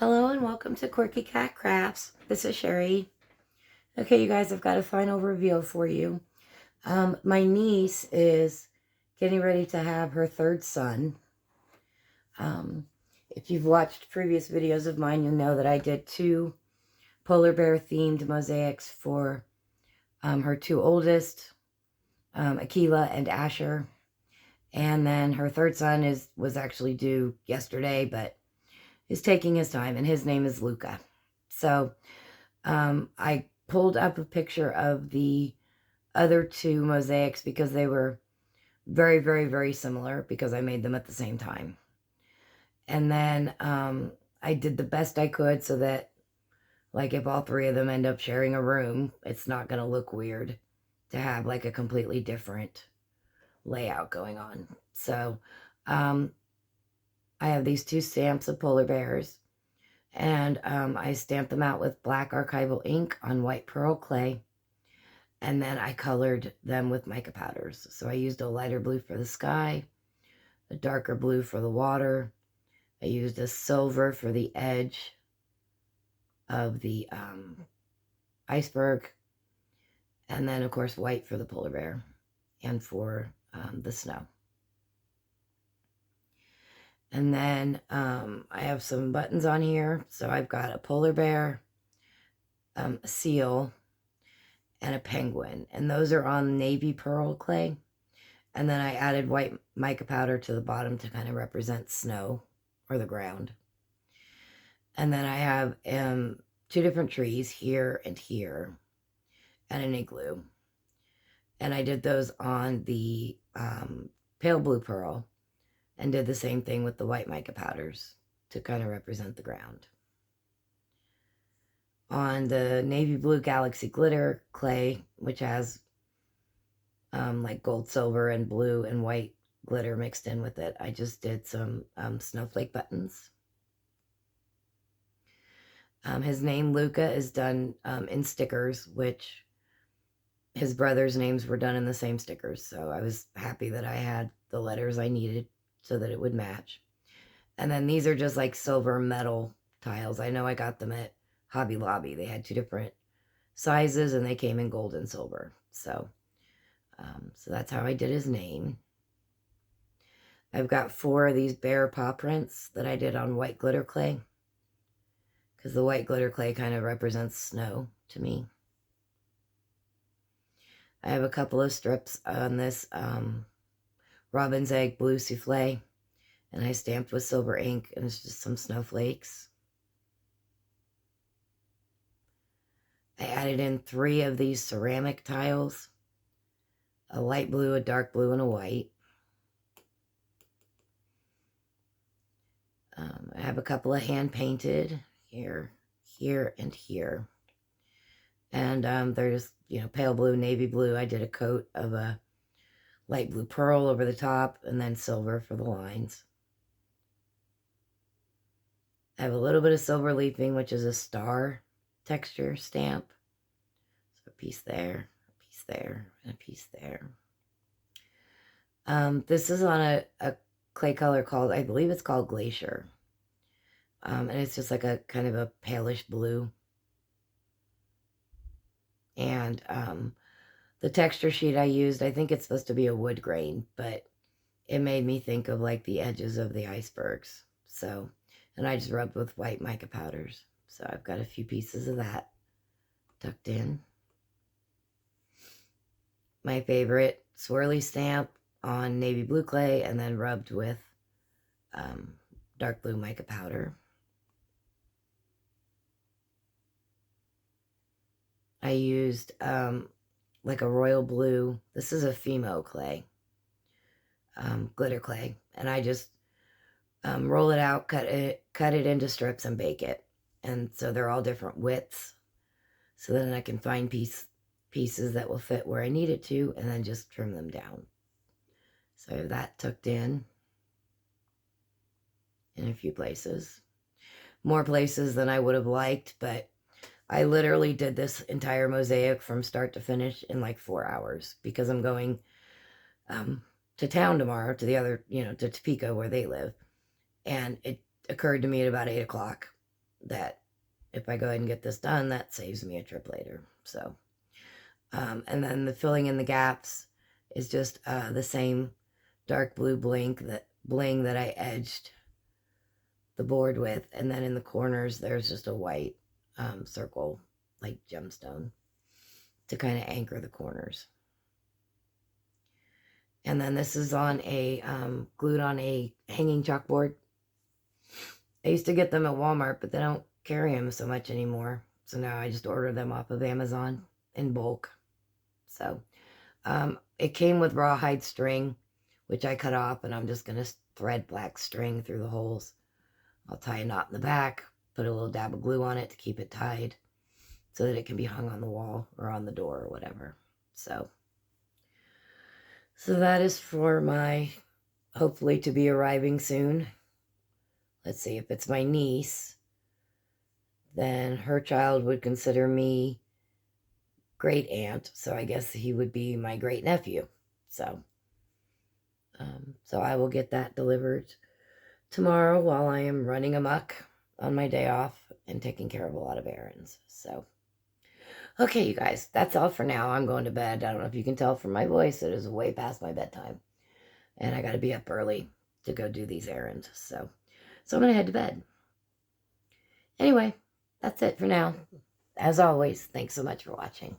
Hello and welcome to Quirky Cat Crafts. This is Sherry. Okay, you guys, I've got a final reveal for you. My niece is getting ready to have her third son. If you've watched previous videos of mine, you'll know that I did 2 polar bear themed mosaics for her 2 oldest, Akila and Asher. And then her third son was actually due yesterday, but is taking his time, and his name is Luca. So I pulled up a picture of the other 2 mosaics because they were very, very, very similar because I made them at the same time. And then I did the best I could so that, like, if all 3 of them end up sharing a room, it's not going to look weird to have, like, a completely different layout going on. So I have these 2 stamps of polar bears. And I stamped them out with black archival ink on white pearl clay. And then I colored them with mica powders. So I used a lighter blue for the sky, a darker blue for the water. I used a silver for the edge of the iceberg. And then, of course, white for the polar bear and for the snow. And then I have some buttons on here. So I've got a polar bear, a seal, and a penguin. And those are on navy pearl clay. And then I added white mica powder to the bottom to kind of represent snow or the ground. And then I have 2 different trees, here and here, and an igloo. And I did those on the pale blue pearl and did the same thing with the white mica powders to kind of represent the ground. On the navy blue galaxy glitter clay, which has like gold, silver, and blue and white glitter mixed in with it, I just did some snowflake buttons. His name, Luca, is done in stickers, which his brother's names were done in the same stickers. So I was happy that I had the letters I needed so that it would match. And then these are just like silver metal tiles. I know I got them at Hobby Lobby. They had 2 different sizes and they came in gold and silver. So that's how I did his name. I've got 4 of these bear paw prints that I did on white glitter clay, because the white glitter clay kind of represents snow to me. I have a couple of strips on this robin's egg blue souffle, and I stamped with silver ink, and it's just some snowflakes. I added in 3 of these ceramic tiles, a light blue, a dark blue, and a white. I have a couple of hand painted here, here, and here. And they're just, pale blue, navy blue. I did a coat of a light blue pearl over the top and then silver for the lines. I have a little bit of silver leafing, which is a star texture stamp. So a piece there, a piece there, and a piece there. This is on a clay color called, I believe it's called Glacier. And it's just like a kind of a palish blue. And the texture sheet I used, I think it's supposed to be a wood grain, but it made me think of like the edges of the icebergs. So, and I just rubbed with white mica powders. So I've got a few pieces of that tucked in. My favorite swirly stamp on navy blue clay and then rubbed with dark blue mica powder. I used like a royal blue. This is a Fimo clay, glitter clay. And I just roll it out, cut it into strips and bake it. And so they're all different widths. So then I can find pieces that will fit where I need it to and then just trim them down. So I have that tucked in a few places. More places than I would have liked, but I literally did this entire mosaic from start to finish in like 4 hours because I'm going to town tomorrow to the other, to Topeka where they live. And it occurred to me at about 8 o'clock that if I go ahead and get this done, that saves me a trip later. So, and then the filling in the gaps is just the same dark blue bling that I edged the board with, and then in the corners there's just a white circle, like gemstone, to kind of anchor the corners. And then this is on a glued on a hanging chalkboard. I used to get them at Walmart, but they don't carry them so much anymore. So now I just order them off of Amazon in bulk. So it came with rawhide string, which I cut off, and I'm just going to thread black string through the holes. I'll tie a knot in the back, put a little dab of glue on it to keep it tied so that it can be hung on the wall or on the door or whatever. So that is for my hopefully to be arriving soon. Let's see, if it's my niece, then her child would consider me great aunt, so I guess he would be my great nephew. So I will get that delivered tomorrow while I am running amok on my day off and taking care of a lot of errands. So, okay, you guys, that's all for now. I'm going to bed. I don't know if you can tell from my voice, it is way past my bedtime. And I got to be up early to go do these errands. So I'm going to head to bed. Anyway, that's it for now. As always, thanks so much for watching.